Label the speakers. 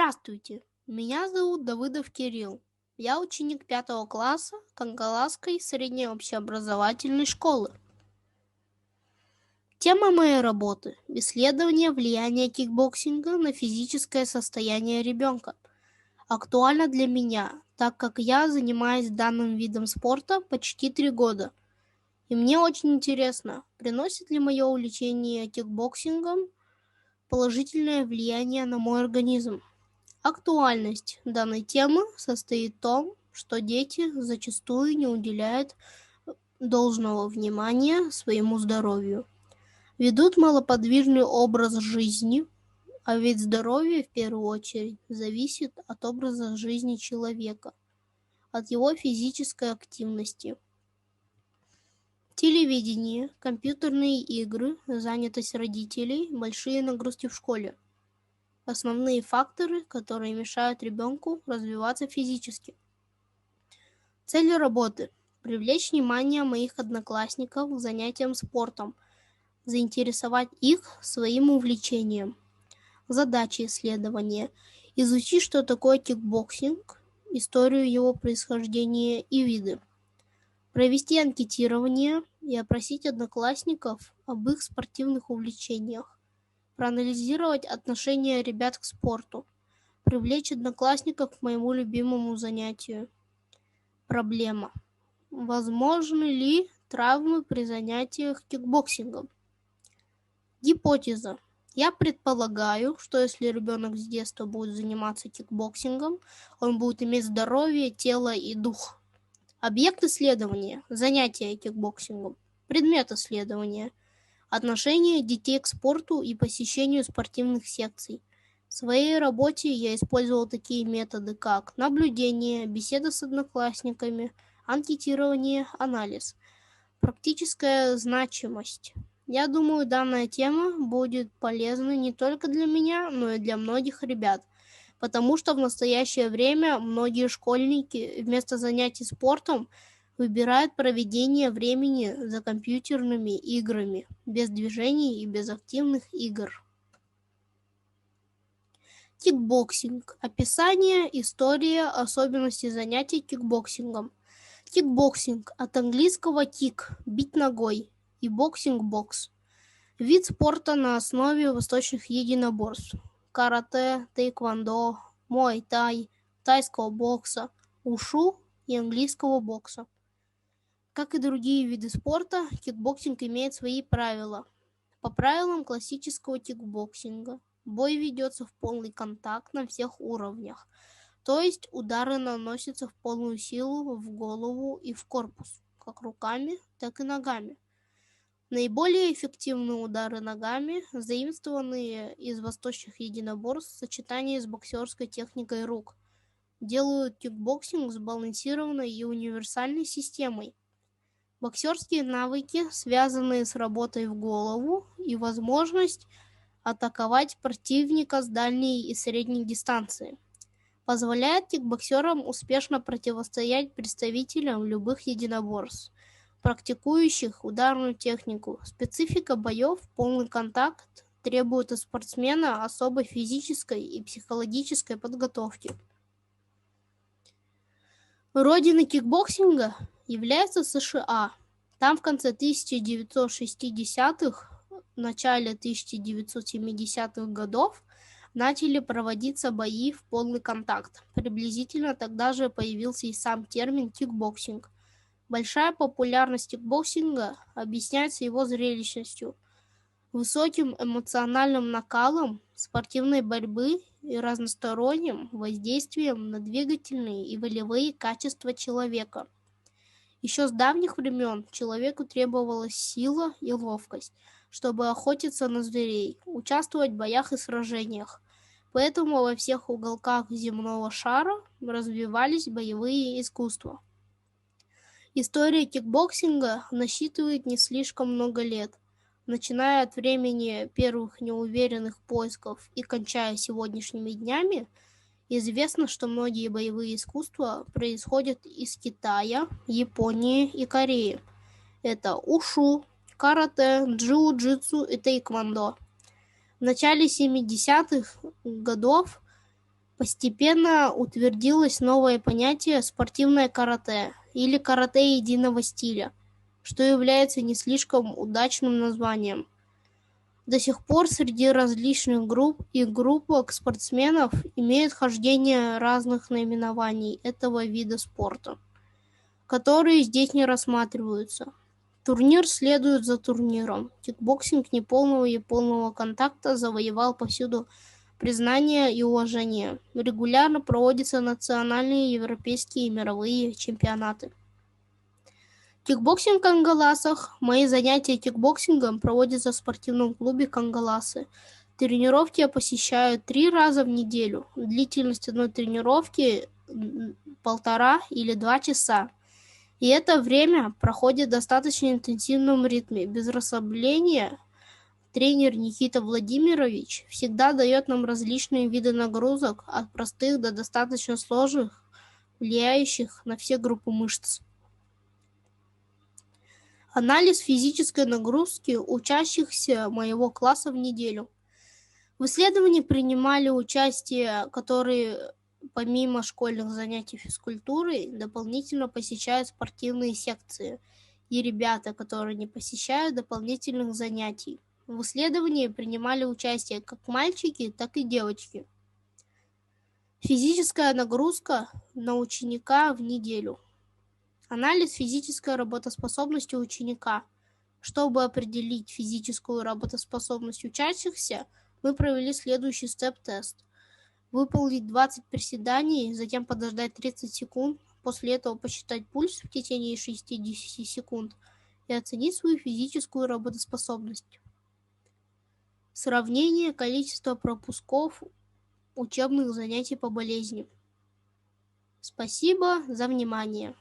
Speaker 1: Здравствуйте, меня зовут Давыдов Кирилл. Я ученик 5 класса Кангаласской средней общеобразовательной школы. Тема моей работы – исследование влияния кикбоксинга на физическое состояние ребенка. Актуально для меня, так как я занимаюсь данным видом спорта почти 3 года. И мне очень интересно, приносит ли мое увлечение кикбоксингом положительное влияние на мой организм. Актуальность данной темы состоит в том, что дети зачастую не уделяют должного внимания своему здоровью, ведут малоподвижный образ жизни, а ведь здоровье в первую очередь зависит от образа жизни человека, от его физической активности. Телевидение, компьютерные игры, занятость родителей, большие нагрузки в школе. Основные факторы, которые мешают ребенку развиваться физически. Цель работы – привлечь внимание моих одноклассников к занятиям спортом, заинтересовать их своим увлечением. Задача исследования – изучить, что такое кикбоксинг, историю его происхождения и виды. Провести анкетирование и опросить одноклассников об их спортивных увлечениях. Проанализировать отношение ребят к спорту. Привлечь одноклассников к моему любимому занятию. Проблема. Возможны ли травмы при занятиях кикбоксингом? Гипотеза. Я предполагаю, что если ребенок с детства будет заниматься кикбоксингом, он будет иметь здоровье, тело и дух. Объект исследования. Занятия кикбоксингом. Предмет исследования. Отношение детей к спорту и посещению спортивных секций. В своей работе я использовал такие методы, как наблюдение, беседа с одноклассниками, анкетирование, анализ. Практическая значимость. Я думаю, данная тема будет полезна не только для меня, но и для многих ребят, потому что в настоящее время многие школьники вместо занятий спортом выбирают проведение времени за компьютерными играми, без движений и без активных игр. Кикбоксинг. Описание, история, особенности занятий кикбоксингом. Кикбоксинг от английского kick – бить ногой и боксинг – бокс. Вид спорта на основе восточных единоборств. Карате, тэквондо, муай-тай, тайского бокса, ушу и английского бокса. Как и другие виды спорта, кикбоксинг имеет свои правила. По правилам классического кикбоксинга, бой ведется в полный контакт на всех уровнях, то есть удары наносятся в полную силу в голову и в корпус, как руками, так и ногами. Наиболее эффективные удары ногами, заимствованные из восточных единоборств в сочетании с боксерской техникой рук, делают кикбоксинг сбалансированной и универсальной системой. Боксерские навыки, связанные с работой в голову и возможность атаковать противника с дальней и средней дистанции, позволяет кикбоксерам успешно противостоять представителям любых единоборств, практикующих ударную технику. Специфика боев, полный контакт, требует от спортсмена особой физической и психологической подготовки. Родиной кикбоксинга является США. Там в конце 1960-х, начале 1970-х годов начали проводиться бои в полный контакт. Приблизительно тогда же появился и сам термин кикбоксинг. Большая популярность кикбоксинга объясняется его зрелищностью, высоким эмоциональным накалом спортивной борьбы и разносторонним воздействием на двигательные и волевые качества человека. Еще с давних времен человеку требовалась сила и ловкость, чтобы охотиться на зверей, участвовать в боях и сражениях. Поэтому во всех уголках земного шара развивались боевые искусства. История кикбоксинга насчитывает не слишком много лет. Начиная от времени первых неуверенных поисков и кончая сегодняшними днями, известно, что многие боевые искусства происходят из Китая, Японии и Кореи. Это ушу, карате, джиу-джитсу и тэквондо. В начале 70-х годов Постепенно утвердилось новое понятие «спортивное карате» или «карате единого стиля», что является не слишком удачным названием. До сих пор среди различных групп и группок спортсменов имеют хождение разных наименований этого вида спорта, которые здесь не рассматриваются. Турнир следует за турниром. Кикбоксинг неполного и полного контакта завоевал повсюду признание и уважение. Регулярно проводятся национальные, европейские и мировые чемпионаты. Кикбоксинг Кангаласах. Мои занятия кикбоксингом проводятся в спортивном клубе Кангаласы. Тренировки я посещаю 3 раза в неделю. Длительность одной тренировки 1,5 или 2 часа. И это время проходит в достаточно интенсивном ритме, без расслабления. Тренер Никита Владимирович всегда дает нам различные виды нагрузок, от простых до достаточно сложных, влияющих на все группы мышц. Анализ физической нагрузки учащихся моего класса в неделю. В исследовании принимали участие, которые помимо школьных занятий физкультурой дополнительно посещают спортивные секции, и ребята, которые не посещают дополнительных занятий. В исследовании принимали участие как мальчики, так и девочки. Физическая нагрузка на ученика в неделю. Анализ физической работоспособности ученика. Чтобы определить физическую работоспособность учащихся, мы провели следующий степ-тест. Выполнить 20 приседаний, затем подождать 30 секунд, после этого посчитать пульс в течение 60 секунд и оценить свою физическую работоспособность. Сравнение количества пропусков учебных занятий по болезни. Спасибо за внимание.